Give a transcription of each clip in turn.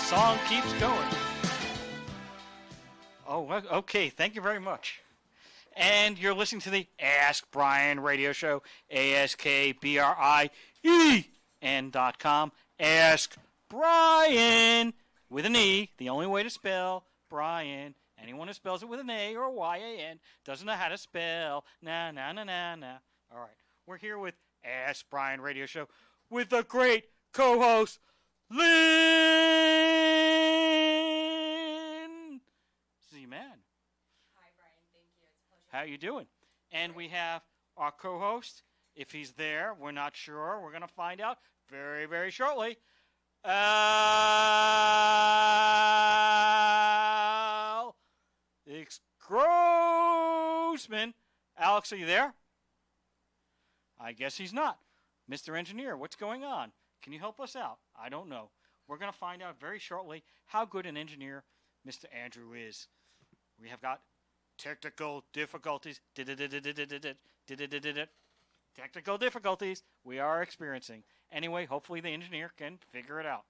song keeps going. Oh, okay. Thank you very much. And you're listening to the Ask Brien radio show, AskBrien.com. Ask Brien with an E, the only way to spell Brien. Anyone who spells it with an A or a Y-A-N doesn't know how to spell. Nah. All right. We're here with Ask Brien radio show with the great co-host, Lynn Z-Man. Hi, Brien. Thank you. It's a pleasure. How you doing? And we have our co-host. If he's there, we're not sure. We're going to find out very, very shortly. Alex Grossman. Alex, are you there? I guess he's not. Mr. Engineer, what's going on? Can you help us out? I don't know. We're going to find out very shortly how good an engineer Mr. Andrew is. We have got technical difficulties. Technical difficulties we are experiencing. Anyway, hopefully the engineer can figure it out.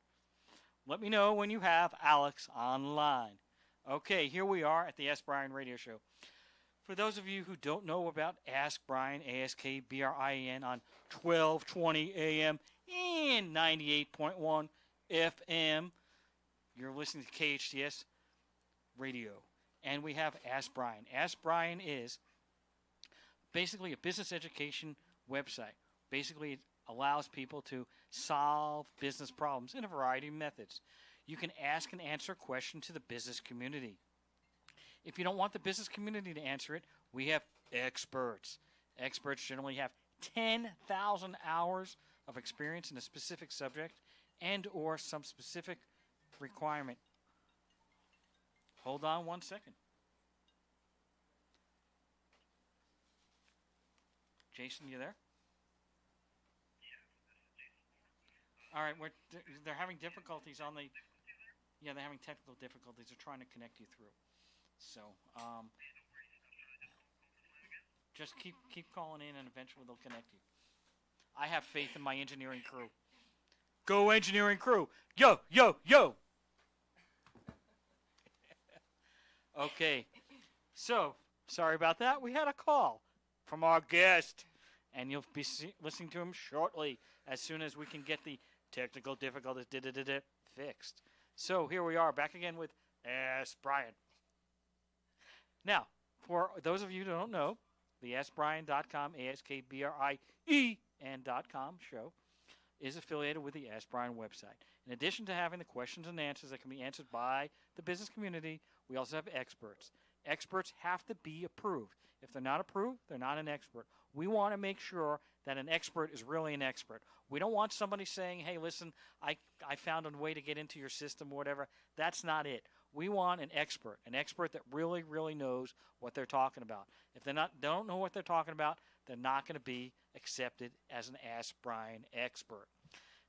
Let me know when you have Alex online. Okay, here we are at the Ask Brien radio show. For those of you who don't know about Ask Brien, AskBrien on 1220 AM and 98.1 FM, you're listening to KHTS radio. And we have Ask Brien. Ask Brien is basically a business education website. Basically, it allows people to solve business problems in a variety of methods. You can ask and answer a question to the business community. If you don't want the business community to answer it, we have experts. Experts generally have 10,000 hours of experience in a specific subject and or some specific requirement. Hold on one second. Jason, you there? All right, they're having difficulties on the... Yeah, they're having technical difficulties. They're trying to connect you through. So, just keep calling in, and eventually they'll connect you. I have faith in my engineering crew. Go engineering crew! Yo! Okay, so, sorry about that. We had a call from our guest, and you'll be listening to him shortly as soon as we can get the technical difficulties fixed. So here we are back again with Ask Brien. Now, for those of you who don't know, the AskBrien.com, AskBrien.com show is affiliated with the Ask Brien website. In addition to having the questions and answers that can be answered by the business community, we also have experts. Experts have to be approved. If they're not approved, they're not an expert. We want to make sure that an expert is really an expert. We don't want somebody saying, hey, listen, I found a way to get into your system or whatever. That's not it. We want an expert that really, really knows what they're talking about. If they don't know what they're talking about, they're not going to be accepted as an Ask Brien expert.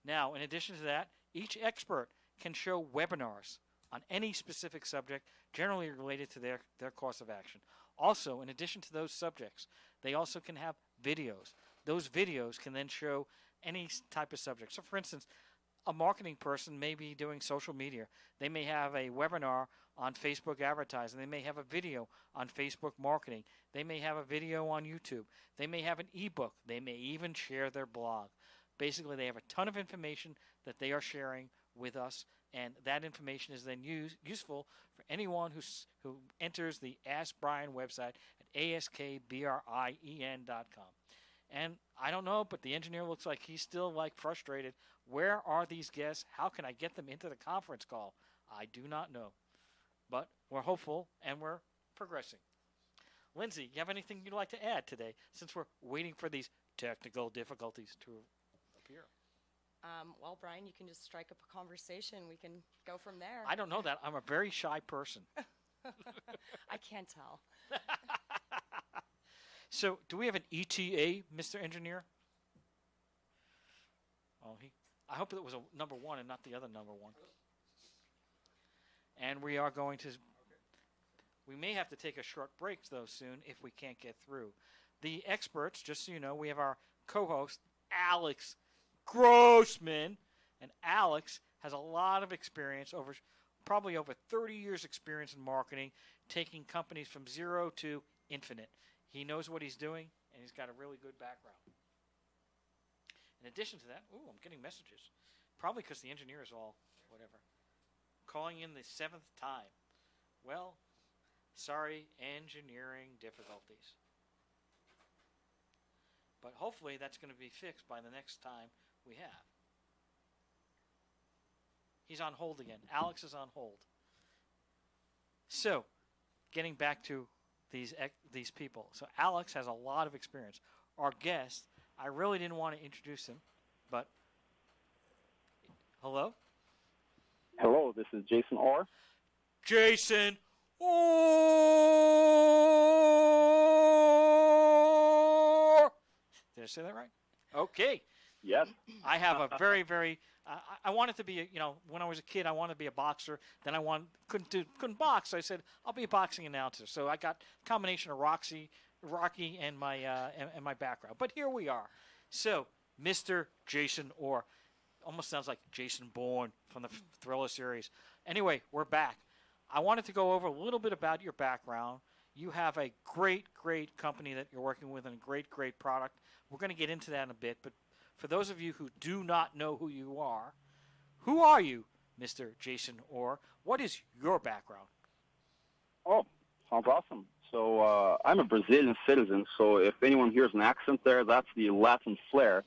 Now, in addition to that, each expert can show webinars on any specific subject, generally related to their course of action. Also, in addition to those subjects, they also can have videos. Those videos can then show any type of subject. So, for instance, a marketing person may be doing social media. They may have a webinar on Facebook advertising. They may have a video on Facebook marketing. They may have a video on YouTube. They may have an ebook. They may even share their blog. Basically, they have a ton of information that they are sharing with us, and that information is then useful for anyone who enters the Ask Brien website at AskBrien.com. And I don't know, but the engineer looks like he's still frustrated. Where are these guests? How can I get them into the conference call? I do not know. But we're hopeful and we're progressing. Lindsay, you have anything you'd like to add today since we're waiting for these technical difficulties to appear? Well, Brien, you can just strike up a conversation. We can go from there. I don't know that. I'm a very shy person. I can't tell. So, do we have an ETA, Mr. Engineer? Oh, I hope it was a number one and not the other number one. And we are going to... We may have to take a short break, though, soon if we can't get through. The experts, just so you know, we have our co-host, Alex Grossman. And Alex has a lot of experience, probably over 30 years experience in marketing, taking companies from zero to infinite. He knows what he's doing, and he's got a really good background. In addition to that, I'm getting messages. Probably because the engineer is all whatever. Calling in the 7th time. Well, sorry, engineering difficulties. But hopefully that's going to be fixed by the next time we have. He's on hold again. Alex is on hold. So, getting back to these people. So Alex has a lot of experience. Our guest, I really didn't want to introduce him, but hello? Hello, this is Jason Orr. Jason Orr! Did I say that right? Okay. Yes. I have a very, very. I wanted to be, when I was a kid, I wanted to be a boxer. Then couldn't box. So I said I'll be a boxing announcer. So I got a combination of Rocky, and my and my background. But here we are. So Mr. Jason Orr, almost sounds like Jason Bourne from the Thriller series. Anyway, we're back. I wanted to go over a little bit about your background. You have a great, great company that you're working with and a great, great product. We're going to get into that in a bit, but for those of you who do not know who you are you, Mr. Jason Orr? What is your background? Oh, sounds awesome. So I'm a Brazilian citizen, so if anyone hears an accent there, that's the Latin flair.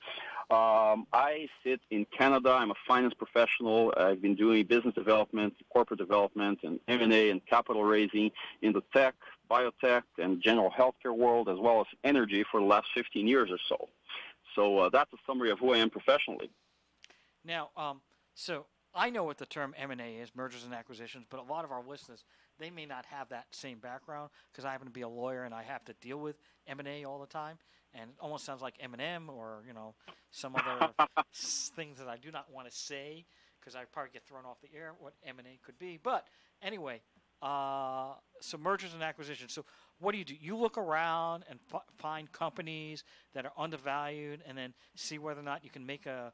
I sit in Canada. I'm a finance professional. I've been doing business development, corporate development, and M&A and capital raising in the tech, biotech, and general healthcare world, as well as energy for the last 15 years or so. So that's a summary of who I am professionally. Now, so I know what the term M&A is, mergers and acquisitions, but a lot of our listeners, they may not have that same background because I happen to be a lawyer and I have to deal with M&A all the time. And it almost sounds like M&M or, some other things that I do not want to say because I probably get thrown off the air what M&A could be. But anyway, so mergers and acquisitions. So what do? You look around and find companies that are undervalued and then see whether or not you can make a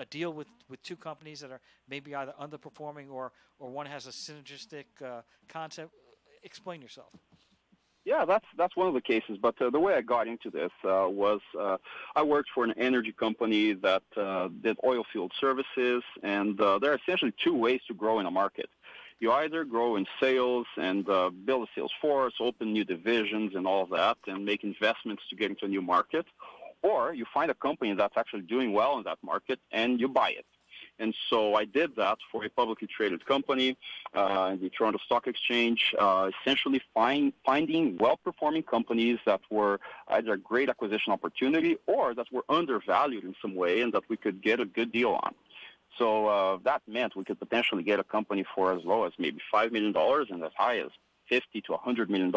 deal with two companies that are maybe either underperforming or one has a synergistic concept. Explain yourself. Yeah, that's one of the cases. But the way I got into this was I worked for an energy company that did oil field services, and there are essentially two ways to grow in a market. You either grow in sales and build a sales force, open new divisions and all of that, and make investments to get into a new market, or you find a company that's actually doing well in that market and you buy it. And so I did that for a publicly traded company in the Toronto Stock Exchange, essentially finding well-performing companies that were either a great acquisition opportunity or that were undervalued in some way and that we could get a good deal on. So that meant we could potentially get a company for as low as maybe $5 million and as high as $50 to $100 million.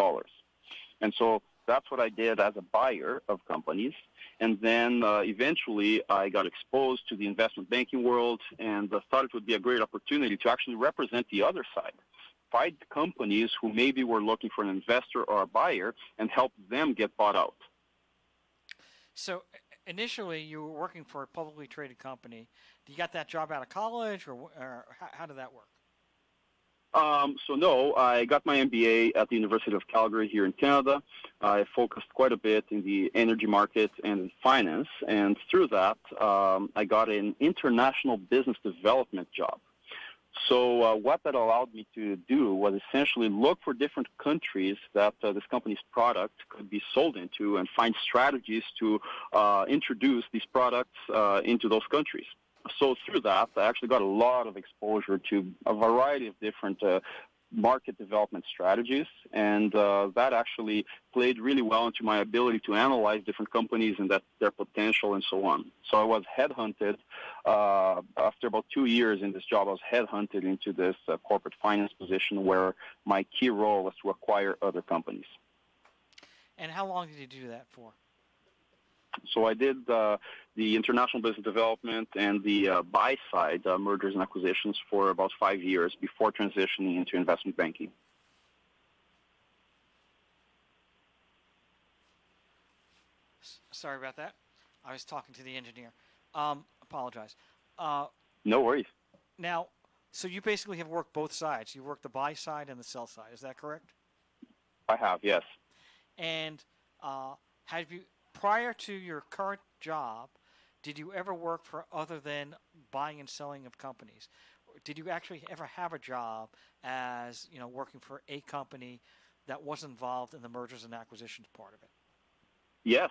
And so that's what I did as a buyer of companies. And then eventually I got exposed to the investment banking world and thought it would be a great opportunity to actually represent the other side. Find companies who maybe were looking for an investor or a buyer and help them get bought out. So initially you were working for a publicly traded company. You got that job out of college, or how did that work? So no, I got my MBA at the University of Calgary here in Canada. I focused quite a bit in the energy market and in finance, and through that, I got an international business development job. So what that allowed me to do was essentially look for different countries that this company's product could be sold into and find strategies to introduce these products into those countries. So through that, I actually got a lot of exposure to a variety of different market development strategies, and that actually played really well into my ability to analyze different companies and their potential and so on. So I was headhunted. After about 2 years in this job, I was headhunted into this corporate finance position where my key role was to acquire other companies. And how long did you do that for? So I did the international business development and the buy-side mergers and acquisitions for about 5 years before transitioning into investment banking. Sorry about that. I was talking to the engineer. Apologize. No worries. Now, so you basically have worked both sides. You worked the buy side and the sell side. Is that correct? I have, yes. And have you, prior to your current job, did you ever work for other than buying and selling of companies? Did you actually ever have a job as, working for a company that was involved in the mergers and acquisitions part of it? Yes.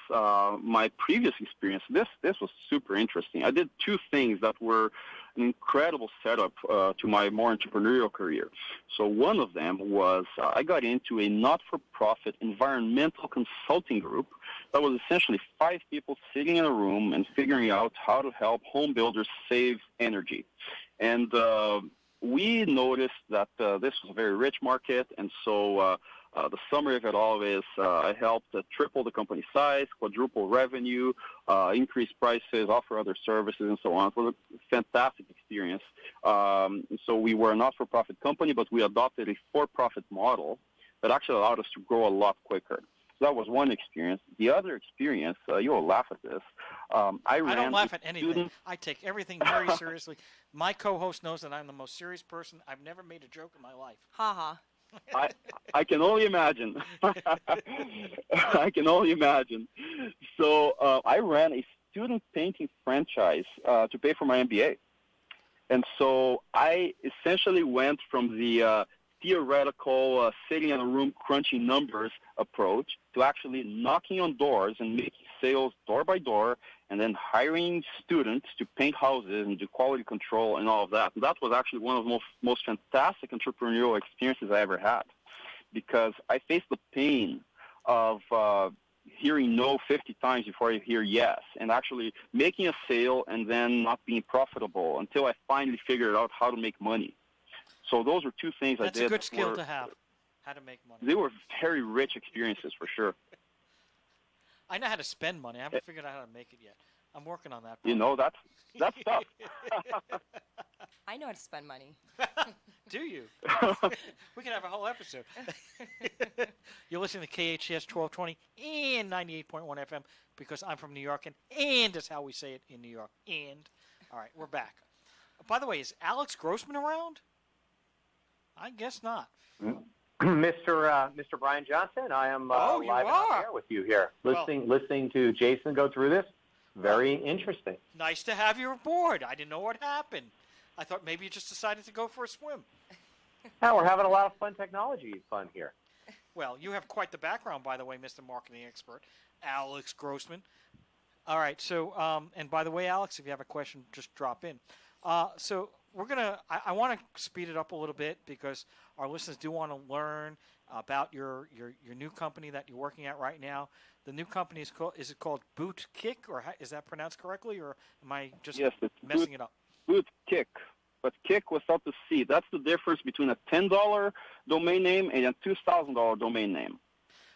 My previous experience, this was super interesting. I did two things that were an incredible setup to my more entrepreneurial career. So one of them was I got into a not-for-profit environmental consulting group that was essentially 5 people sitting in a room and figuring out how to help home builders save energy. And we noticed that this was a very rich market, and so the summary of it all is I helped triple the company size, quadruple revenue, increase prices, offer other services, and so on. It was a fantastic experience. So we were a not-for-profit company, but we adopted a for-profit model that actually allowed us to grow a lot quicker. So that was one experience. The other experience, you will laugh at this. I don't laugh at anything. I take everything very seriously. My co-host knows that I'm the most serious person. I've never made a joke in my life. Ha ha. I can only imagine. I can only imagine. So I ran a student painting franchise to pay for my MBA. And so I essentially went from the theoretical sitting in a room crunching numbers approach to actually knocking on doors and making sales door by door, and then hiring students to paint houses and do quality control and all of that. And that was actually one of the most fantastic entrepreneurial experiences I ever had, because I faced the pain of hearing no 50 times before I hear yes, and actually making a sale and then not being profitable until I finally figured out how to make money. So those were two things I did. That's a good skill to have, how to make money. They were very rich experiences for sure. I know how to spend money. I haven't figured out how to make it yet. I'm working on that. That's tough. I know how to spend money. Do you? We can have a whole episode. You're listening to KHTS 1220 and 98.1 FM because I'm from New York, and that's how we say it in New York. And all right, we're back. By the way, is Alex Grossman around? I guess not. Mr. Brien Johnson, I am live and on air with you here, listening to Jason go through this. Very interesting. Nice to have you aboard. I didn't know what happened. I thought maybe you just decided to go for a swim. Now we're having a lot of fun technology fun here. Well, you have quite the background, by the way, Mr. Marketing Expert, Alex Grossman. All right, so, and by the way, Alex, if you have a question, just drop in. So we're going to, I want to speed it up a little bit because our listeners do want to learn about your new company that you're working at right now. The new company is it called Boot Kick, or is that pronounced correctly, or am I just messing it up? Boot Kick, but Kick without the C. That's the difference between a $10 domain name and a $2,000 domain name.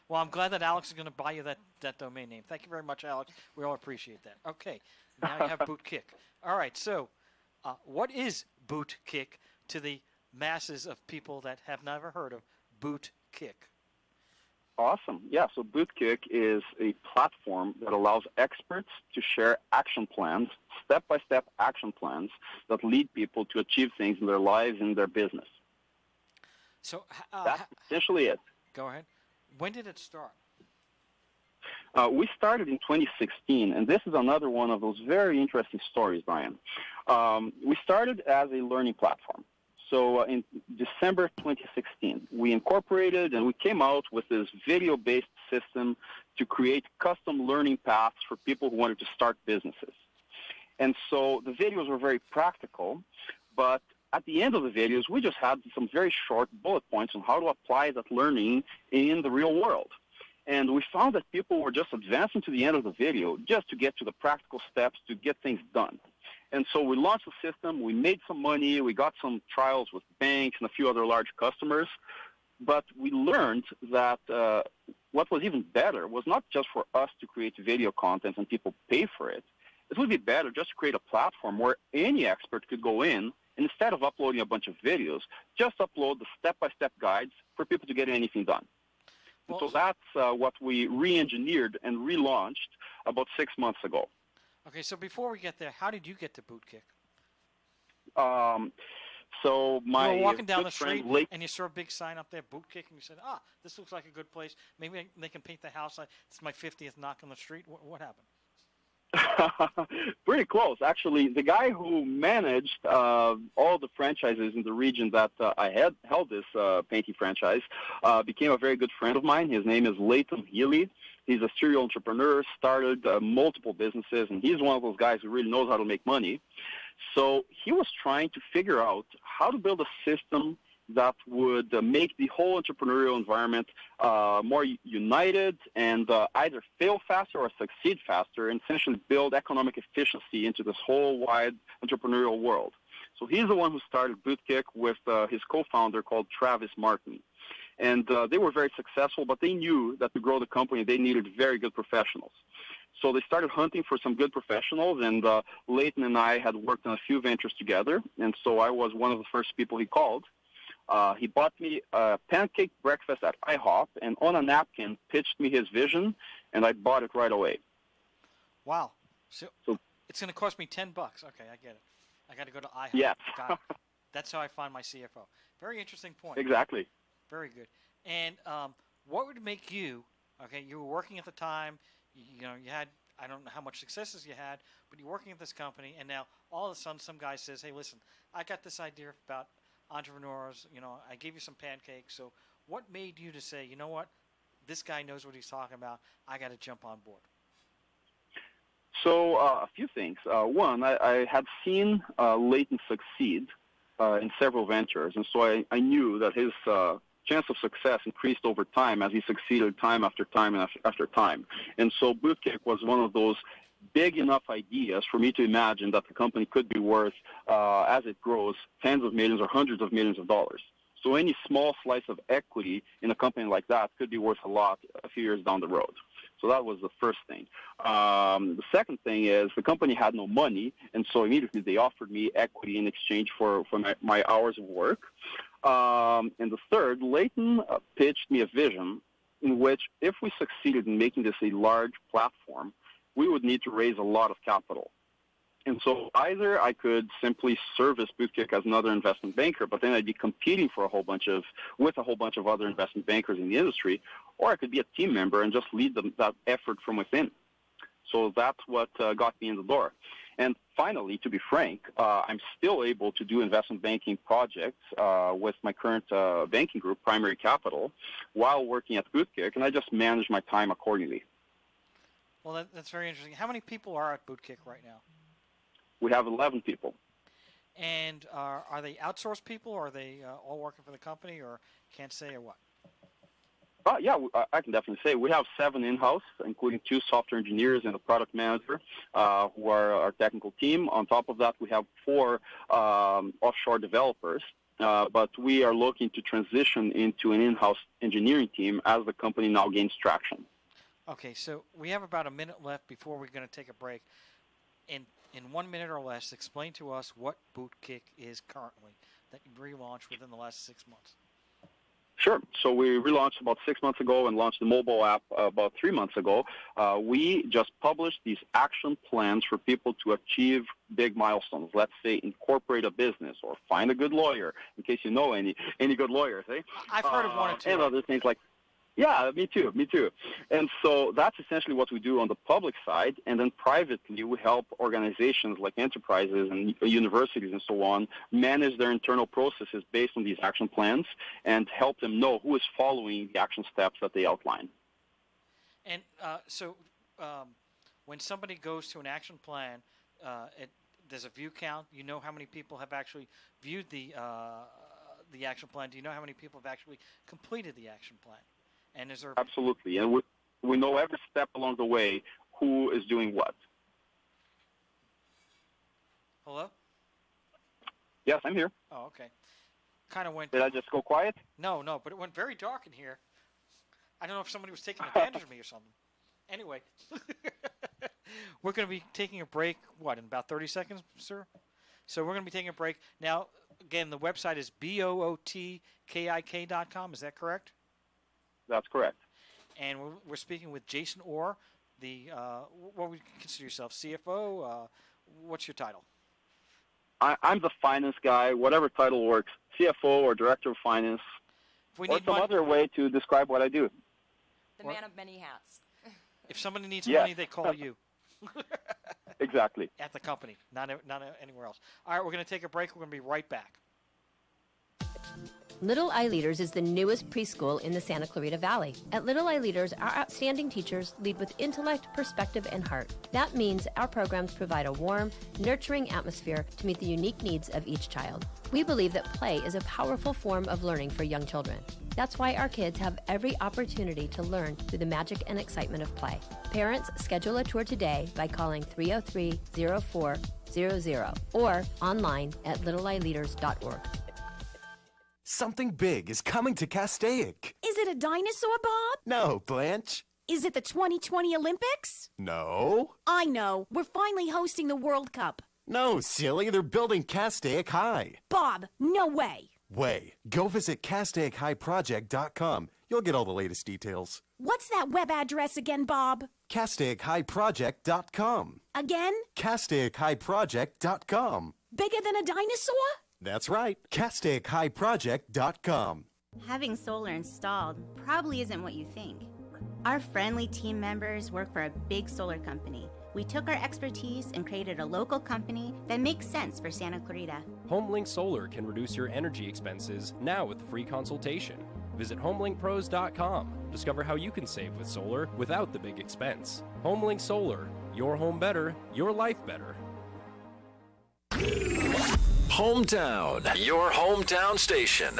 Well, I'm glad that Alex is going to buy you that domain name. Thank you very much, Alex. We all appreciate that. Okay, now you have Boot Kick. All right, so what is Boot Kick to the masses of people that have never heard of Boot Kick? Awesome. Yeah, so BootKick is a platform that allows experts to share action plans, step-by-step action plans that lead people to achieve things in their lives and their business. So that's essentially it. Go ahead. When did it start? We started in 2016, and this is another one of those very interesting stories, Brian. We started as a learning platform. So in December 2016, we incorporated and we came out with this video-based system to create custom learning paths for people who wanted to start businesses. And so the videos were very practical, but at the end of the videos, we just had some very short bullet points on how to apply that learning in the real world. And we found that people were just advancing to the end of the video just to get to the practical steps to get things done. And so we launched the system, we made some money, we got some trials with banks and a few other large customers, but we learned that what was even better was not just for us to create video content and people pay for it. It would be better just to create a platform where any expert could go in, and instead of uploading a bunch of videos, just upload the step-by-step guides for people to get anything done. Well, so that's what we re-engineered and relaunched about 6 months ago. Okay, so before we get there, how did you get to BootKick? So my you were walking down good the street friend, and you saw a big sign up there, boot kick, and you said, this looks like a good place. Maybe they can paint the house. It's my 50th knock on the street. What happened? Pretty close, actually. The guy who managed all the franchises in the region that I had held this painting franchise became a very good friend of mine. His name is Leighton Healy. He's a serial entrepreneur, started multiple businesses, and he's one of those guys who really knows how to make money. So he was trying to figure out how to build a system that would make the whole entrepreneurial environment more united and either fail faster or succeed faster, and essentially build economic efficiency into this whole wide entrepreneurial world. So he's the one who started Bootkick with his co-founder called Travis Martin. And they were very successful, but they knew that to grow the company, they needed very good professionals. So they started hunting for some good professionals, and Leighton and I had worked on a few ventures together, and so I was one of the first people he called. He bought me a pancake breakfast at IHOP, and on a napkin pitched me his vision, and I bought it right away. Wow. So it's going to cost me $10. Okay, I get it. I got to go to IHOP. Yes. Got it. That's how I find my CFO. Very interesting point. Exactly. Very good. And what would make you, okay, you were working at the time, you had, I don't know how much successes you had, but you're working at this company, and now all of a sudden some guy says, hey, listen, I got this idea about entrepreneurs, I gave you some pancakes. So what made you to say, you know what, this guy knows what he's talking about, I got to jump on board? So a few things. One, I had seen Leighton succeed in several ventures, and so I knew that his chance of success increased over time as he succeeded time after time and after time. And so Bootkick was one of those big enough ideas for me to imagine that the company could be worth, as it grows, tens of millions or hundreds of millions of dollars. So any small slice of equity in a company like that could be worth a lot a few years down the road. So that was the first thing. The second thing is the company had no money, and so immediately they offered me equity in exchange for my hours of work. And the third, Leighton pitched me a vision in which if we succeeded in making this a large platform, we would need to raise a lot of capital. And so either I could simply service Bootkick as another investment banker, but then I'd be competing with a whole bunch of other investment bankers in the industry, or I could be a team member and just lead that effort from within. So that's what got me in the door. And finally, to be frank, I'm still able to do investment banking projects with my current banking group, Primary Capital, while working at Bootkick, and I just manage my time accordingly. Well, that's very interesting. How many people are at Bootkick right now? We have 11 people. And are they outsourced people, or are they all working for the company, or can't say, or what? Yeah, I can definitely say we have 7 in-house, including 2 software engineers and a product manager who are our technical team. On top of that, we have 4 offshore developers, but we are looking to transition into an in-house engineering team as the company now gains traction. Okay, so we have about a minute left before we're going to take a break. In 1 minute or less, explain to us what Bootkick is currently that you relaunched within the last 6 months. Sure. So we relaunched about 6 months ago and launched the mobile app about 3 months ago. We just published these action plans for people to achieve big milestones. Let's say incorporate a business or find a good lawyer, in case you know any good lawyers, eh? I've heard of one or two. And other things like yeah, me too. And so that's essentially what we do on the public side. And then privately, we help organizations like enterprises and universities and so on manage their internal processes based on these action plans and help them know who is following the action steps that they outline. And so when somebody goes to an action plan, there's a view count. You know how many people have actually viewed the action plan. Do you know how many people have actually completed the action plan? And is there... Absolutely. And we know every step along the way who is doing what. Hello? Yes, I'm here. Oh, okay. Kind of went... Did I just go quiet? No, but it went very dark in here. I don't know if somebody was taking advantage of me or something. Anyway, we're going to be taking a break, in about 30 seconds, sir? So we're going to be taking a break. Now, again, the website is bootkik.com. Is that correct? That's correct. And we're speaking with Jason Orr, what would you consider yourself, CFO? What's your title? I'm the finance guy, whatever title works, CFO or director of finance, or some other way to describe what I do. The man of many hats. If somebody needs money, they call you. Exactly. At the company, not anywhere else. All right, we're going to take a break. We're going to be right back. Little Eye Leaders is the newest preschool in the Santa Clarita Valley. At Little Eye Leaders, our outstanding teachers lead with intellect, perspective, and heart. That means our programs provide a warm, nurturing atmosphere to meet the unique needs of each child. We believe that play is a powerful form of learning for young children. That's why our kids have every opportunity to learn through the magic and excitement of play. Parents, schedule a tour today by calling 303-0400 or online at littleeyeleaders.org. Something big is coming to Castaic. Is it a dinosaur, Bob? No, Blanche. Is it the 2020 Olympics? No. I know. We're finally hosting the World Cup. No, silly. They're building Castaic High. Bob, no way. Go visit CastaicHighProject.com. You'll get all the latest details. What's that web address again, Bob? CastaicHighProject.com. Again? CastaicHighProject.com. Bigger than a dinosaur? That's right. CastaicHighProject.com. Having solar installed probably isn't what you think. Our friendly team members work for a big solar company. We took our expertise and created a local company that makes sense for Santa Clarita. HomeLink Solar can reduce your energy expenses now with a free consultation. Visit HomeLinkPros.com. Discover how you can save with solar without the big expense. HomeLink Solar. Your home better, your life better. Hometown, your hometown station.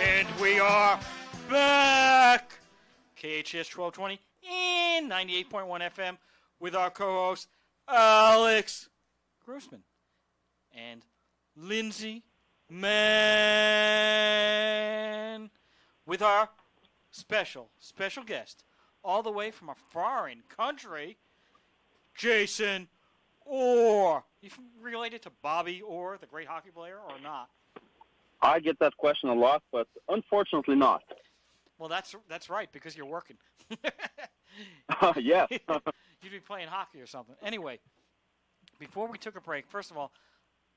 And we are back. KHTS 1220 and 98.1 FM with our co-host Alex Grossman and Lindsay Mann with our special guest all the way from a foreign country, Jason Orr. You related to Bobby Orr, the great hockey player, or not? I get that question a lot, but unfortunately not. Well, that's right, because you're working. Yes. You'd be playing hockey or something. Anyway, before we took a break, first of all,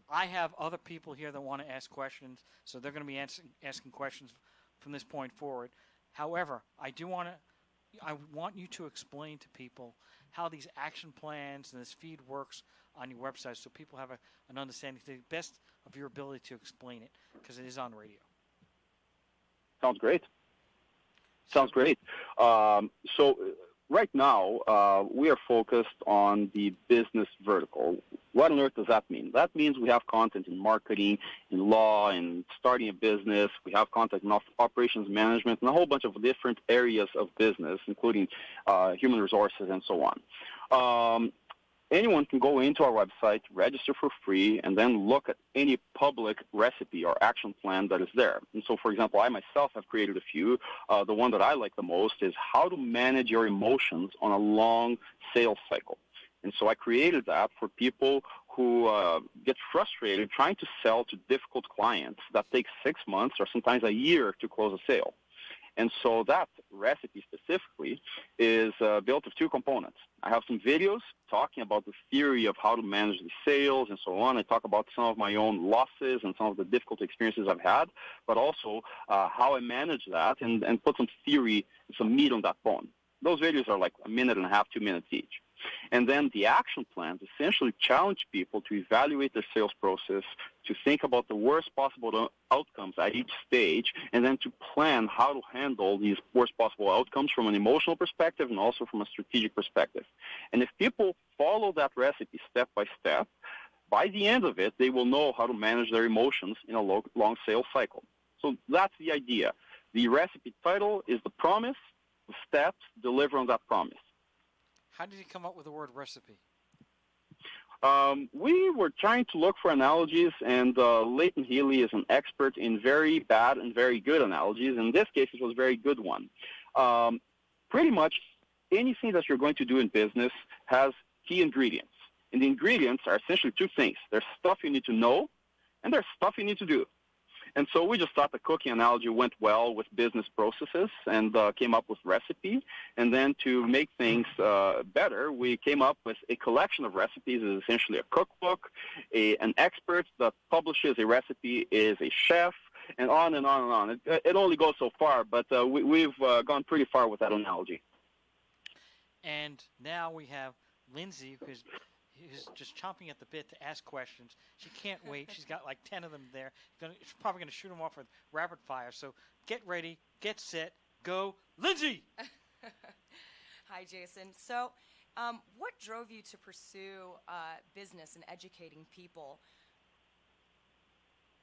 I have other people here that want to ask questions, so they're going to be asking questions from this point forward. However, I want you to explain to people how these action plans and this feed works on your website, so people have an understanding to the best of your ability to explain it, because it is on radio. Sounds great. So right now, we are focused on the business vertical. What on earth does that mean? That means we have content in marketing, in law, in starting a business. We have content in operations management and a whole bunch of different areas of business, including human resources and so on. Anyone can go into our website, register for free, and then look at any public recipe or action plan that is there. And so, for example, I myself have created a few. The one that I like the most is how to manage your emotions on a long sales cycle. And so I created that for people who get frustrated trying to sell to difficult clients that takes 6 months or sometimes a year to close a sale. And so that recipe specifically is built of two components. I have some videos talking about the theory of how to manage the sales and so on. I talk about some of my own losses and some of the difficult experiences I've had, but also how I manage that and put some theory, some meat on that bone. Those videos are like 1.5 minutes, 2 minutes each. And then the action plans essentially challenge people to evaluate their sales process, to think about the worst possible outcomes at each stage, and then to plan how to handle these worst possible outcomes from an emotional perspective and also from a strategic perspective. And if people follow that recipe step by step, by the end of it, they will know how to manage their emotions in a long sales cycle. So that's the idea. The recipe title is the promise, the steps deliver on that promise. How did you come up with the word recipe? We were trying to look for analogies, and Leighton Healy is an expert in very bad and very good analogies. In this case, it was a very good one. Pretty much anything that you're going to do in business has key ingredients. And the ingredients are essentially two things. There's stuff you need to know, and there's stuff you need to do. And so we just thought the cooking analogy went well with business processes and came up with recipe. And then to make things better, we came up with a collection of recipes. It's essentially a cookbook. An expert that publishes a recipe is a chef, and on and on and on. It only goes so far, but we've gone pretty far with that analogy. And now we have Lindsay, who's just chomping at the bit to ask questions. She can't wait. She's got like 10 of them there. She's probably going to shoot them off with rapid fire. So get ready, get set, go, Lindsay! Hi, Jason. So what drove you to pursue business and educating people?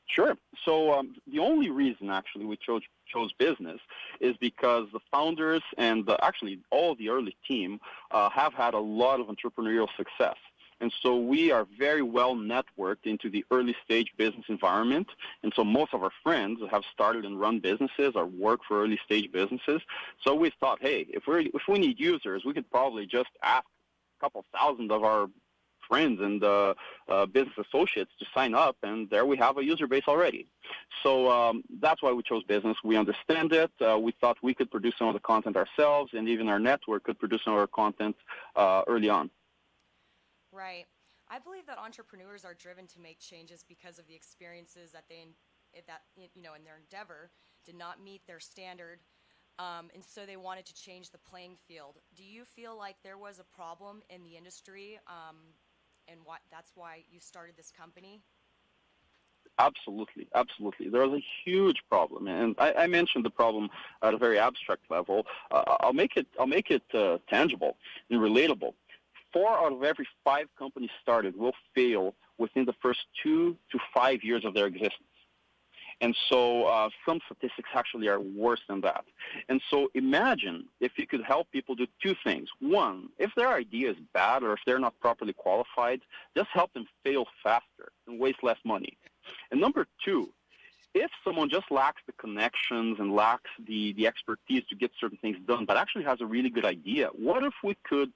Sure. So the only reason, actually, we chose business is because the founders and actually all the early team have had a lot of entrepreneurial success. And so we are very well networked into the early stage business environment. And so most of our friends have started and run businesses or work for early stage businesses. So we thought, hey, if we need users, we could probably just ask a couple thousand of our friends and business associates to sign up, and there we have a user base already. So that's why we chose business. We understand it. We thought we could produce some of the content ourselves, and even our network could produce some of our content early on. Right. I believe that entrepreneurs are driven to make changes because of the experiences that in their endeavor did not meet their standard, and so they wanted to change the playing field. Do you feel like there was a problem in the industry, and that's why you started this company? Absolutely, absolutely. There was a huge problem, and I mentioned the problem at a very abstract level. I'll make it tangible and relatable. 4 out of every 5 companies started will fail within the first 2 to 5 years of their existence. And so some statistics actually are worse than that. And so imagine if you could help people do 2 things. One, if their idea is bad or if they're not properly qualified, just help them fail faster and waste less money. And number 2, if someone just lacks the connections and lacks the expertise to get certain things done, but actually has a really good idea, what if we could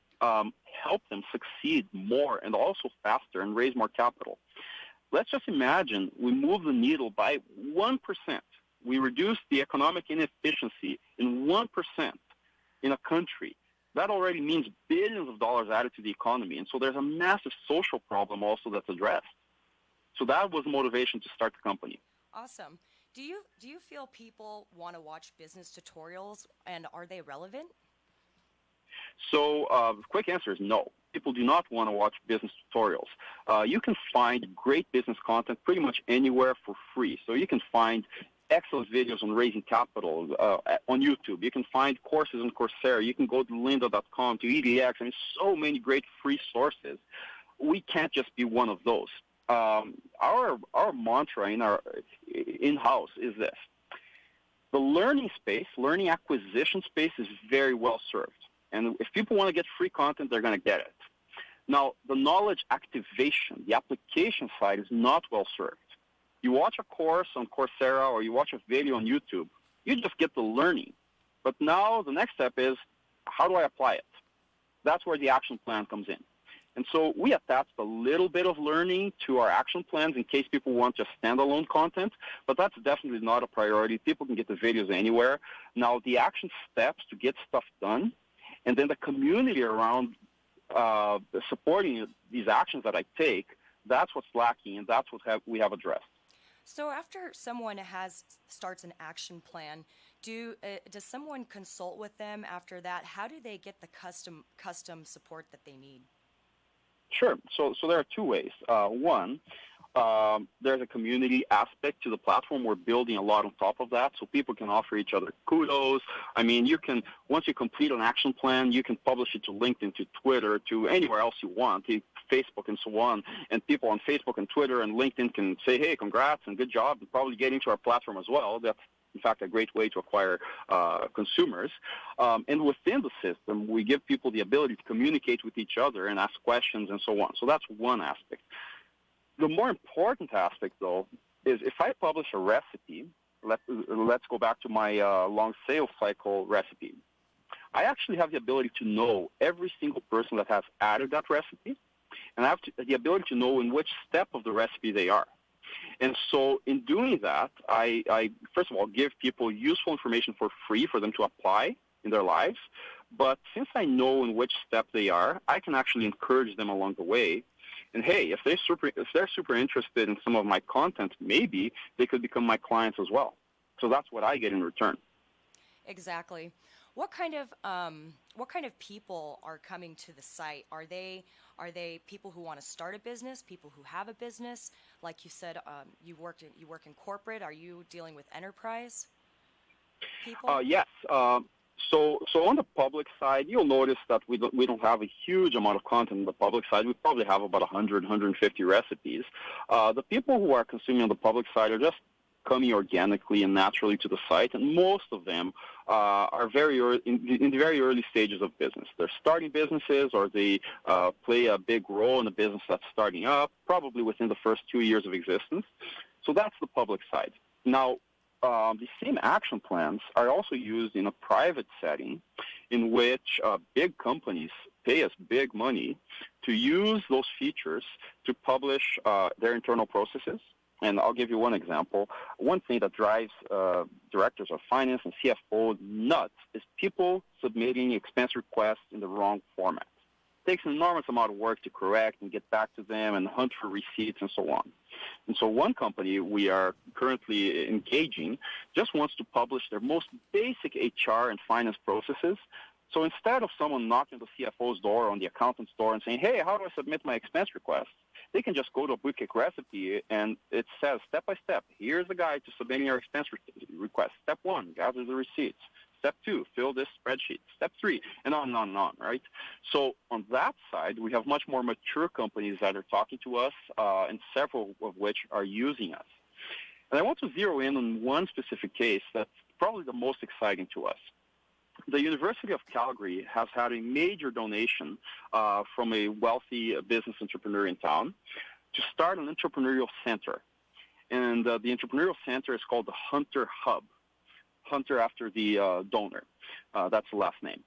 help them succeed more and also faster and raise more capital? Let's just imagine we move the needle by 1%. We reduce the economic inefficiency in 1% in a country. That already means billions of dollars added to the economy. And so there's a massive social problem also that's addressed. So that was the motivation to start the company. Awesome. Do you feel people want to watch business tutorials, and are they relevant? So the quick answer is no. People do not want to watch business tutorials. You can find great business content pretty much anywhere for free. So you can find excellent videos on raising capital on YouTube. You can find courses on Coursera. You can go to lynda.com, to EDX. I mean, so many great free sources. We can't just be one of those. Our mantra in our in-house is this. The learning space, learning acquisition space is very well served. And if people want to get free content, they're going to get it. Now, the knowledge activation, the application side is not well served. You watch a course on Coursera or you watch a video on YouTube, you just get the learning. But now the next step is, how do I apply it? That's where the action plan comes in. And so we attached a little bit of learning to our action plans in case people want just standalone content, but that's definitely not a priority. People can get the videos anywhere. Now, the action steps to get stuff done, and then the community around supporting these actions that I take, that's what's lacking, and that's what we have addressed. So after someone starts an action plan, does someone consult with them after that? How do they get the custom support that they need? Sure. So there are 2 ways. One, there's a community aspect to the platform. We're building a lot on top of that, so people can offer each other kudos. I mean, once you complete an action plan, you can publish it to LinkedIn, to Twitter, to anywhere else you want, to Facebook and so on. And people on Facebook and Twitter and LinkedIn can say, hey, congrats and good job, and probably get into our platform as well. That's in fact, a great way to acquire consumers. And within the system, we give people the ability to communicate with each other and ask questions and so on. So that's one aspect. The more important aspect, though, is if I publish a recipe, let's go back to my long sales cycle recipe. I actually have the ability to know every single person that has added that recipe, and I have the ability to know in which step of the recipe they are. And so in doing that, I first of all, give people useful information for free for them to apply in their lives. But since I know in which step they are, I can actually encourage them along the way. And hey, if they're super interested in some of my content, maybe they could become my clients as well. So that's what I get in return. Exactly. What kind of people are coming to the site? Are they people who want to start a business, people who have a business? Like you said, you work in corporate. Are you dealing with enterprise people? Yes. So on the public side, you'll notice that we don't have a huge amount of content on the public side. We probably have about 100, 150 recipes. The people who are consuming on the public side are just coming organically and naturally to the site, and most of them are very early, in the very early stages of business. They're starting businesses, or they play a big role in a business that's starting up, probably within the first 2 years of existence. So that's the public side. Now, the same action plans are also used in a private setting in which big companies pay us big money to use those features to publish their internal processes. And I'll give you one example. One thing that drives directors of finance and CFO nuts is people submitting expense requests in the wrong format. It takes an enormous amount of work to correct and get back to them and hunt for receipts and so on. And so one company we are currently engaging just wants to publish their most basic HR and finance processes. So instead of someone knocking on the CFO's door or on the accountant's door and saying, hey, how do I submit my expense request? They can just go to a BootKick recipe, and it says step by step, here's the guide to submitting your expense request. Step 1, gather the receipts. Step 2, fill this spreadsheet. Step 3, and on and on and on, right? So on that side, we have much more mature companies that are talking to us, and several of which are using us. And I want to zero in on one specific case that's probably the most exciting to us. The University of Calgary has had a major donation from a wealthy business entrepreneur in town to start an entrepreneurial center. And the entrepreneurial center is called the Hunter Hub. Hunter after the donor. That's the last name.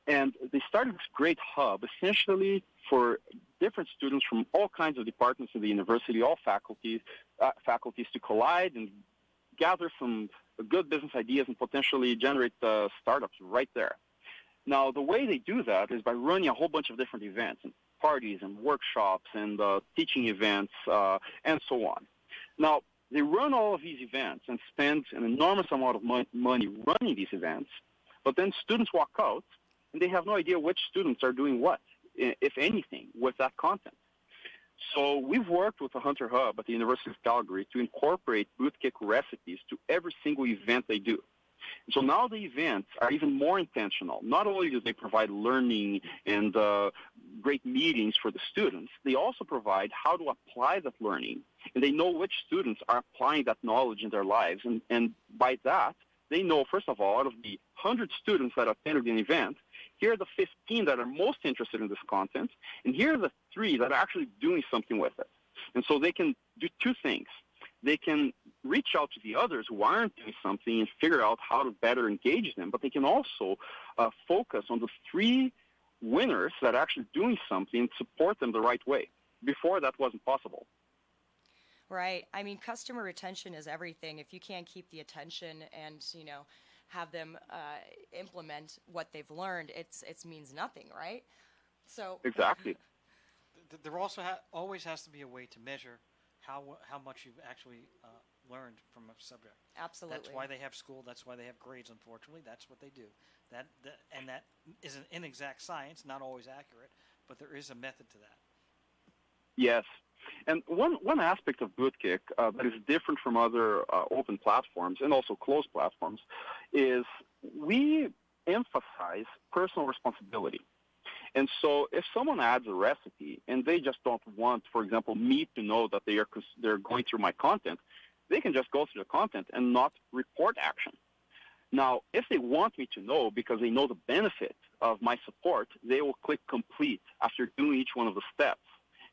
And they started this great hub essentially for different students from all kinds of departments in the university, all faculties to collide and gather some good business ideas and potentially generate startups right there. Now, the way they do that is by running a whole bunch of different events and parties and workshops and teaching events and so on. Now, they run all of these events and spend an enormous amount of money running these events, but then students walk out and they have no idea which students are doing what, if anything, with that content. So we've worked with the Hunter Hub at the University of Calgary to incorporate BootKick recipes to every single event they do. And so now the events are even more intentional. Not only do they provide learning and great meetings for the students, they also provide how to apply that learning. And they know which students are applying that knowledge in their lives. And by that, they know, first of all, out of the 100 students that attended an event, here are the 15 that are most interested in this content, and here are the 3 that are actually doing something with it. And so they can do 2 things. They can reach out to the others who aren't doing something and figure out how to better engage them, but they can also focus on the 3 winners that are actually doing something and support them the right way. Before, that wasn't possible. Right. I mean, customer retention is everything. If you can't keep the attention and, have them implement what they've learned, it means nothing, right? So exactly. There also always has to be a way to measure how much you've actually learned from a subject. Absolutely. That's why they have school. That's why they have grades. Unfortunately, that's what they do. That is an inexact science, not always accurate, but there is a method to that. Yes. And one aspect of BootKick that is different from other open platforms and also closed platforms is we emphasize personal responsibility. And so if someone adds a recipe and they just don't want, for example, me to know that they're going through my content, they can just go through the content and not report action. Now, if they want me to know because they know the benefit of my support, they will click complete after doing each one of the steps.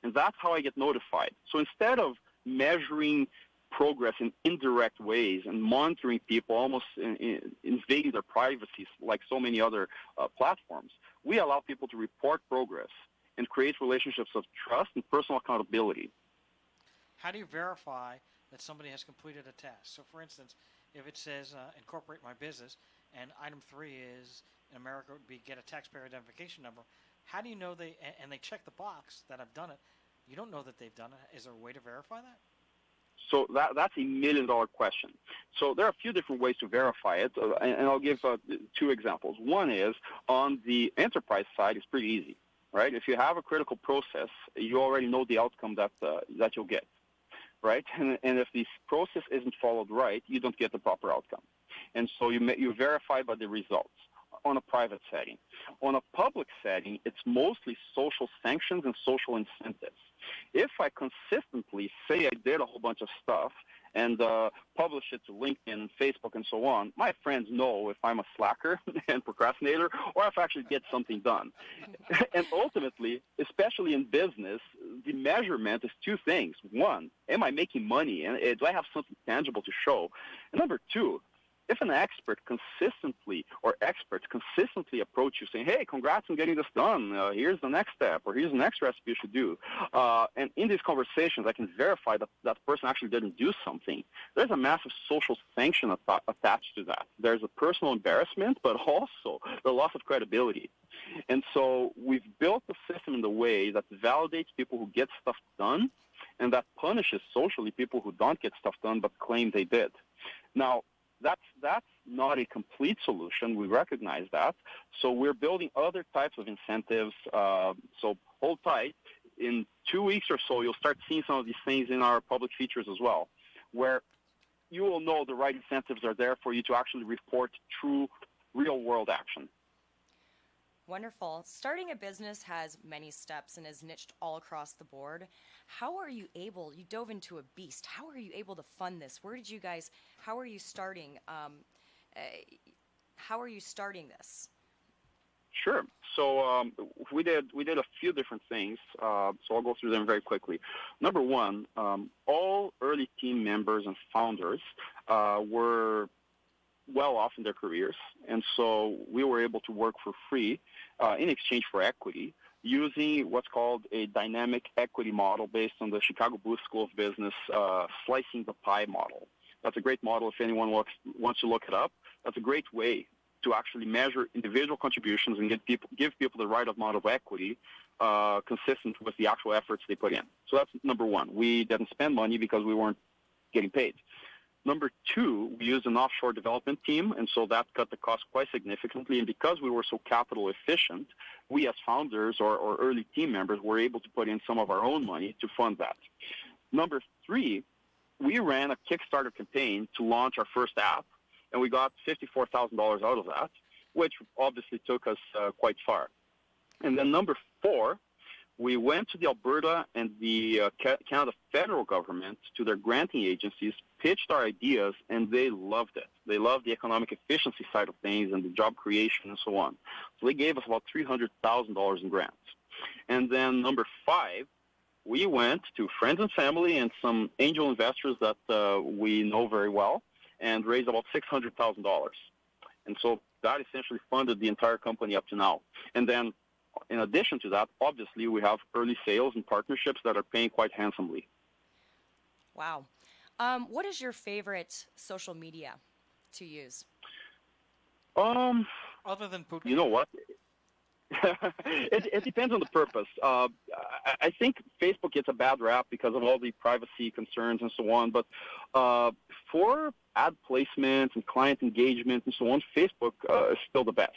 And that's how I get notified. So instead of measuring progress in indirect ways and monitoring people, almost invading their privacy like so many other platforms, we allow people to report progress and create relationships of trust and personal accountability. How do you verify that somebody has completed a task? So, for instance, if it says incorporate my business, and item 3 is, in America, would be get a taxpayer identification number, how do you know they check the box that I've done it? You don't know that they've done it. Is there a way to verify that? So that's a million-dollar question. So there are a few different ways to verify it, and I'll give 2 examples. One is on the enterprise side, it's pretty easy, right? If you have a critical process, you already know the outcome that you'll get, right? And if this process isn't followed right, you don't get the proper outcome. And so you verify by the results on a private setting. On a public setting, it's mostly social sanctions and social incentives. If I consistently say I did a whole bunch of stuff and publish it to LinkedIn and Facebook and so on, my friends know if I'm a slacker and procrastinator or if I actually get something done. And ultimately, especially in business, the measurement is 2 things. 1, am I making money? And do I have something tangible to show? And number 2, if an expert consistently approach you saying, hey, congrats on getting this done, here's the next step, or here's the next recipe you should do, and in these conversations I can verify that that person actually didn't do something, there's a massive social sanction attached to that. There's a personal embarrassment, but also the loss of credibility. And so we've built the system in a way that validates people who get stuff done and that punishes socially people who don't get stuff done but claim they did. Now, that's not a complete solution. We recognize that. So we're building other types of incentives. So hold tight. In 2 weeks or so, you'll start seeing some of these things in our public features as well, where you will know the right incentives are there for you to actually report true real-world action. Wonderful. Starting a business has many steps and is niched all across the board. How are you able, you dove into a beast, how are you able to fund this? How are you starting this? Sure. So we did a few different things, so I'll go through them very quickly. Number 1, all early team members and founders were well off in their careers, and so we were able to work for free in exchange for equity using what's called a dynamic equity model based on the Chicago Booth School of Business slicing the pie model. That's a great model if anyone wants to look it up. That's a great way to actually measure individual contributions and give people the right amount of equity consistent with the actual efforts they put in. So that's number 1. We didn't spend money because we weren't getting paid. Number 2, we used an offshore development team, and so that cut the cost quite significantly. And because we were so capital efficient, we as founders or early team members were able to put in some of our own money to fund that. Number 3, we ran a Kickstarter campaign to launch our first app, and we got $54,000 out of that, which obviously took us quite far. And then number 4, we went to the Alberta and the Canada federal government, to their granting agencies, pitched our ideas, and they loved it. They loved the economic efficiency side of things and the job creation and so on. So they gave us about $300,000 in grants. And then number 5, we went to friends and family and some angel investors that we know very well and raised about $600,000. And so that essentially funded the entire company up to now. And then in addition to that, obviously, we have early sales and partnerships that are paying quite handsomely. Wow. What is your favorite social media to use? Other than Putin? You know what? It depends on the purpose. I think Facebook gets a bad rap because of all the privacy concerns and so on. But for ad placements and client engagement and so on, Facebook is still the best.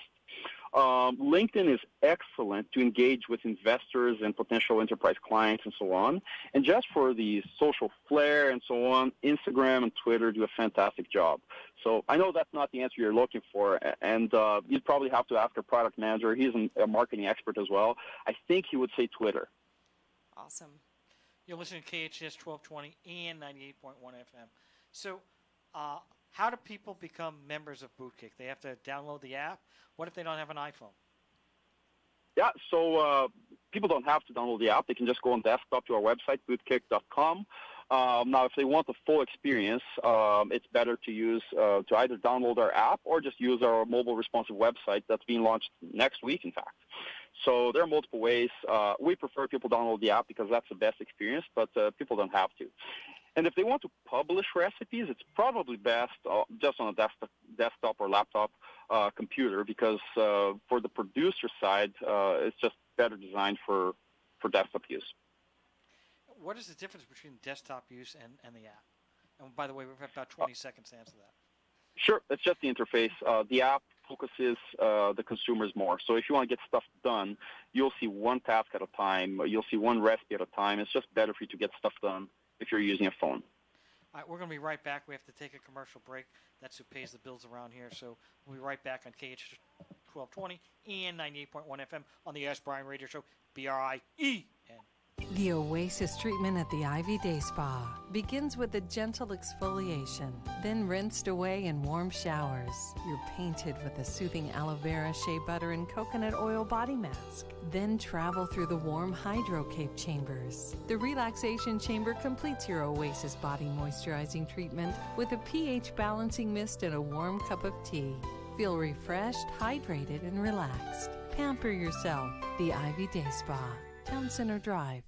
LinkedIn is excellent to engage with investors and potential enterprise clients and so on. And just for the social flair and so on, Instagram and Twitter do a fantastic job. So I know that's not the answer you're looking for, and you'd probably have to ask our product manager. He's a marketing expert as well. I think he would say Twitter. Awesome. You're listening to KHTS 1220 and 98.1 FM, So, how do people become members of Bootkick? They have to download the app. What if they don't have an iPhone? Yeah, so people don't have to download the app. They can just go on desktop to our website, bootkick.com. Now, if they want the full experience, it's better to use to either download our app or just use our mobile responsive website that's being launched next week, in fact. So there are multiple ways. We prefer people download the app because that's the best experience, but people don't have to. And if they want to publish recipes, it's probably best just on a desktop or laptop computer because for the producer side, it's just better designed for desktop use. What is the difference between desktop use and the app? And by the way, we've got about 20 seconds to answer that. Sure, it's just the interface. The app focuses the consumers more. So if you want to get stuff done, you'll see one task at a time. You'll see one recipe at a time. It's just better for you to get stuff done if you're using a phone. All right, we're going to be right back. We have to take a commercial break. That's who pays the bills around here. So we'll be right back on KH 1220 and 98.1 FM on the Ask Brien Radio Show, BRIEN. The Oasis treatment at the Ivy Day Spa begins with a gentle exfoliation, then rinsed away in warm showers. You're painted with a soothing aloe vera, shea butter, and coconut oil body mask. Then travel through the warm Hydro Cape chambers. The relaxation chamber completes your Oasis body moisturizing treatment with a pH balancing mist and a warm cup of tea. Feel refreshed, hydrated, and relaxed. Pamper yourself. The Ivy Day Spa, Town Center Drive.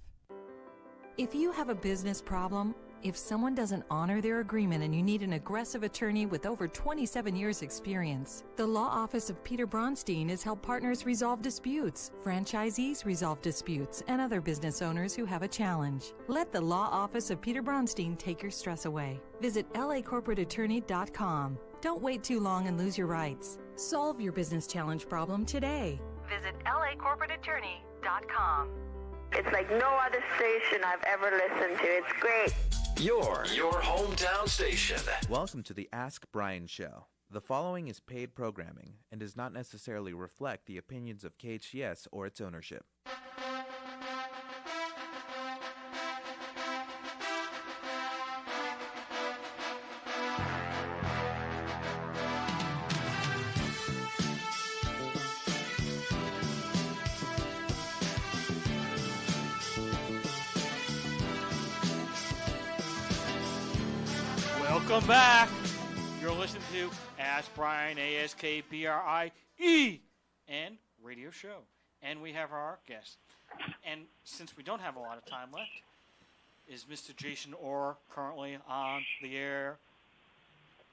If you have a business problem, if someone doesn't honor their agreement and you need an aggressive attorney with over 27 years experience, the Law Office of Peter Bronstein has helped partners resolve disputes, franchisees resolve disputes, and other business owners who have a challenge. Let the Law Office of Peter Bronstein take your stress away. Visit lacorporateattorney.com. Don't wait too long and lose your rights. Solve your business challenge problem today. Visit lacorporateattorney.com. It's like no other station I've ever listened to. It's great. Your hometown station. Welcome to the Ask Brien Show. The following is paid programming and does not necessarily reflect the opinions of KHTS or its ownership. Welcome back. You're listening to Ask Brien, ASKBRIEN radio show. And we have our guest. And since we don't have a lot of time left, is Mr. Jason Orr currently on the air?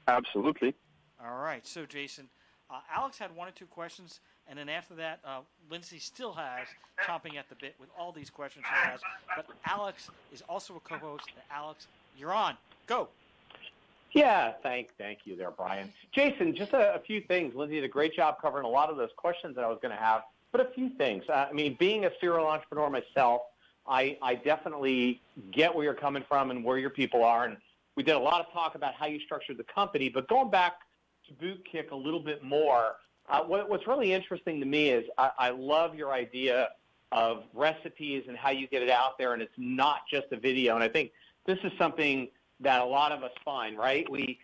Absolutely. All right. So, Jason, Alex had one or two questions, and then after that, Lindsay still has chomping at the bit with all these questions she has. But Alex is also a co-host. Alex, you're on. Go. Yeah, thank you there, Brien. Jason, just a few things. Lindsay did a great job covering a lot of those questions that I was going to have, but a few things. I mean, being a serial entrepreneur myself, I definitely get where you're coming from and where your people are, and we did a lot of talk about how you structured the company, but going back to Bootkick a little bit more, what's really interesting to me is I love your idea of recipes and how you get it out there, and it's not just a video, and I think this is something that a lot of us find, right? We've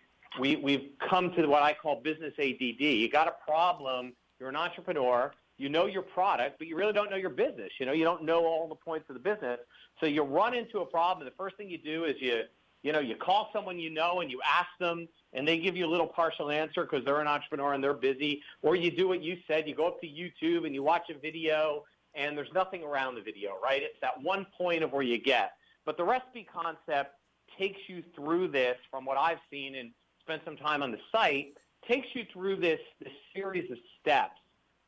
come to what I call business ADD. You got a problem, you're an entrepreneur, you know your product, but you really don't know your business. You don't know all the points of the business. So you run into a problem, and the first thing you do is you call someone you know and you ask them, and they give you a little partial answer because they're an entrepreneur and they're busy. Or you do what you said, you go up to YouTube and you watch a video, and there's nothing around the video, right? It's that one point of where you get. But the recipe concept takes you through this, from what I've seen and spent some time on the site, takes you through this series of steps.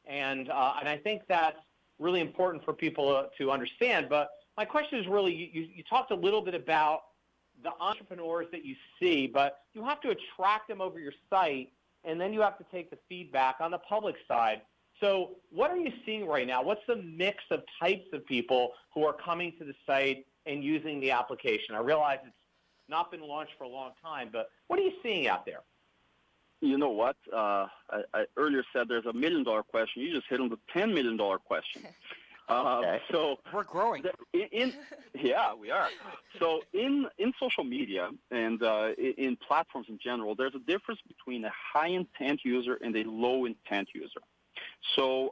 And I think that's really important for people to understand. But my question is really, you talked a little bit about the entrepreneurs that you see, but you have to attract them over your site, and then you have to take the feedback on the public side. So what are you seeing right now? What's the mix of types of people who are coming to the site and using the application? I realize it's not been launched for a long time, but what are you seeing out there? You know what? I earlier said there's $1 million question. You just hit on the $10 million question. Okay. So we're growing. Yeah, we are. So in social media and in platforms in general, there's a difference between a high-intent user and a low-intent user. So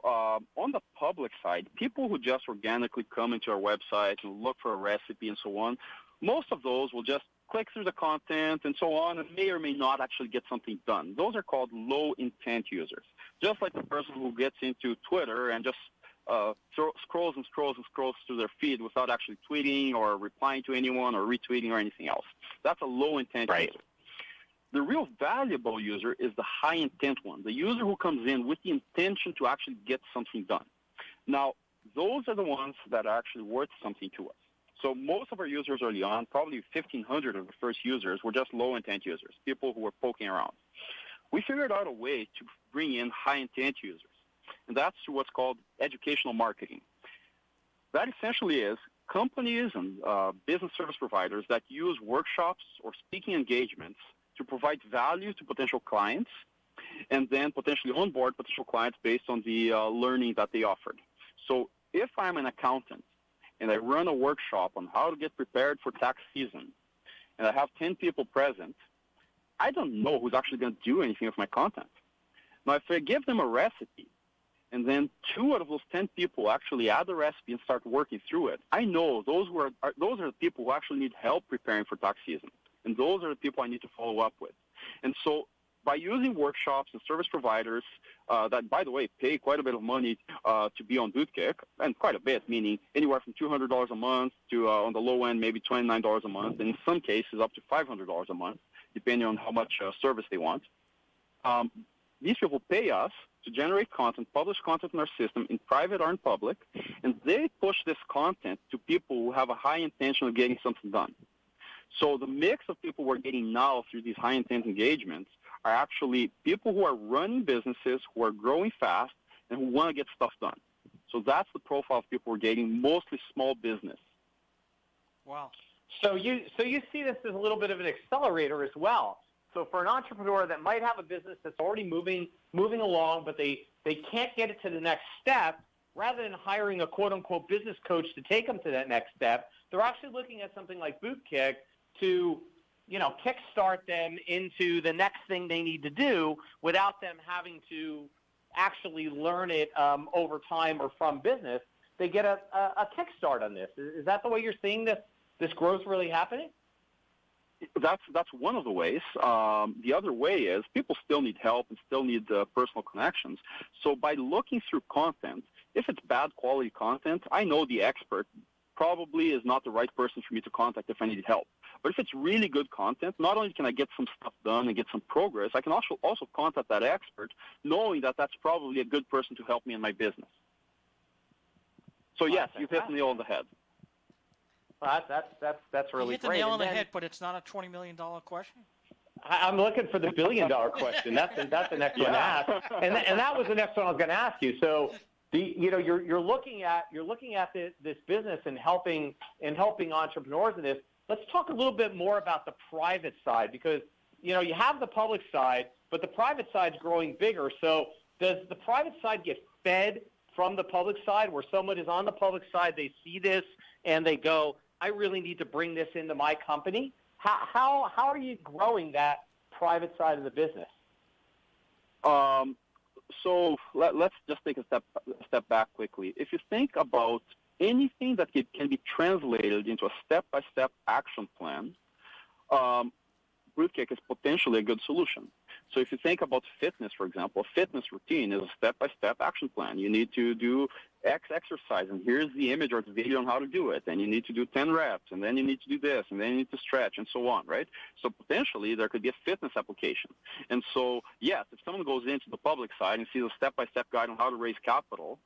on the public side, people who just organically come into our website and look for a recipe and so on, most of those will just click through the content and so on and may or may not actually get something done. Those are called low-intent users, just like the person who gets into Twitter and just scrolls and scrolls and scrolls through their feed without actually tweeting or replying to anyone or retweeting or anything else. That's a low-intent user. The real valuable user is the high-intent one, the user who comes in with the intention to actually get something done. Now, those are the ones that are actually worth something to us. So most of our users early on, probably 1,500 of the first users, were just low-intent users, people who were poking around. We figured out a way to bring in high-intent users, and that's through what's called educational marketing. That essentially is companies and business service providers that use workshops or speaking engagements to provide value to potential clients and then potentially onboard potential clients based on the learning that they offered. So if I'm an accountant and I run a workshop on how to get prepared for tax season, and I have 10 people present, I don't know who's actually going to do anything with my content. Now, if I give them a recipe, and then 2 out of those 10 people actually add the recipe and start working through it, I know those are the people who actually need help preparing for tax season, and those are the people I need to follow up with. And so by using workshops and service providers that, by the way, pay quite a bit of money to be on Bootkick, and quite a bit, meaning anywhere from $200 a month to, on the low end, maybe $29 a month, and in some cases up to $500 a month, depending on how much service they want. These people pay us to generate content, publish content in our system in private or in public, and they push this content to people who have a high intention of getting something done. So the mix of people we're getting now through these high-intent engagements are actually people who are running businesses, who are growing fast, and who want to get stuff done. So that's the profile of people we're getting, mostly small business. Wow. So you see this as a little bit of an accelerator as well. So for an entrepreneur that might have a business that's already moving along, but they can't get it to the next step, rather than hiring a quote-unquote business coach to take them to that next step, they're actually looking at something like Bootkick to, kickstart them into the next thing they need to do without them having to actually learn it over time or from business. They get a kickstart on this. Is that the way you're seeing this growth really happening? That's one of the ways. The other way is people still need help and still need personal connections. So by looking through content, if it's bad quality content, I know the expert probably is not the right person for me to contact if I need help. But if it's really good content, not only can I get some stuff done and get some progress, I can also contact that expert knowing that that's probably a good person to help me in my business. So yes, you've hit the nail on the head. Well, that's really you hit the great. nail on the head, but it's not a $20 million question. I'm looking for the $1 billion question. That's the next one to ask, and that was the next one I was going to ask you. So, you're looking at this business and helping entrepreneurs in this. Let's talk a little bit more about the private side, because you have the public side, but the private side's growing bigger. So, does the private side get fed from the public side, where someone is on the public side, they see this and they go, I really need to bring this into my company? How are you growing that private side of the business? So let's just take a step back quickly. If you think about anything that can be translated into a step-by-step action plan, Bootkick is potentially a good solution. So if you think about fitness, for example, a fitness routine is a step-by-step action plan. You need to do X exercise, and here's the image or the video on how to do it. And you need to do 10 reps, and then you need to do this, and then you need to stretch, and so on, right? So potentially there could be a fitness application. And so, yes, if someone goes into the public side and sees a step-by-step guide on how to raise capital,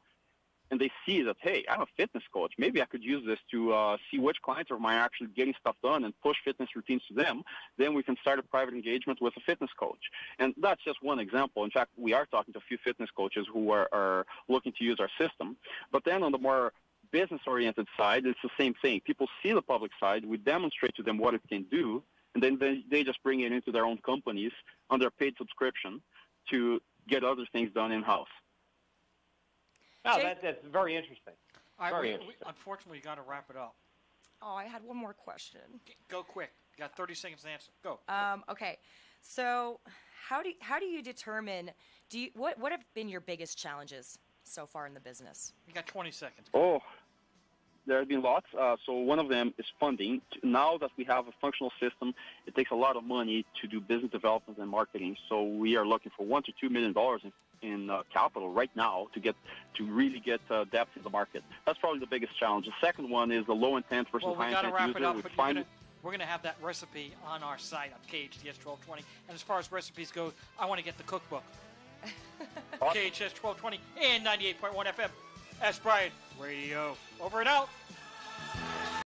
and they see that, hey, I'm a fitness coach, maybe I could use this to see which clients of mine are actually getting stuff done and push fitness routines to them, then we can start a private engagement with a fitness coach. And that's just one example. In fact, we are talking to a few fitness coaches who are looking to use our system. But then on the more business-oriented side, it's the same thing. People see the public side, we demonstrate to them what it can do, and then they just bring it into their own companies on their paid subscription to get other things done in-house. Oh, that's very interesting. All Very right, interesting. unfortunately, you got to wrap it up. Oh, I had one more question. Go quick. You got 30 seconds to answer. Go. Okay, so how do you determine? What have been your biggest challenges so far in the business? You got 20 seconds. Oh, there have been lots. So one of them is funding. Now that we have a functional system, it takes a lot of money to do business development and marketing. So we are looking for $1 to $2 million in capital right now to really get depth in the market. That's probably the biggest challenge. The second one is the low intent versus Well, we high got to intent wrap user. it up, We but find we're going to have that recipe on our site on KHTS 1220. And as far as recipes go, I want to get the cookbook. KHTS 1220 and 98.1 FM. That's Brien Radio. Over and out.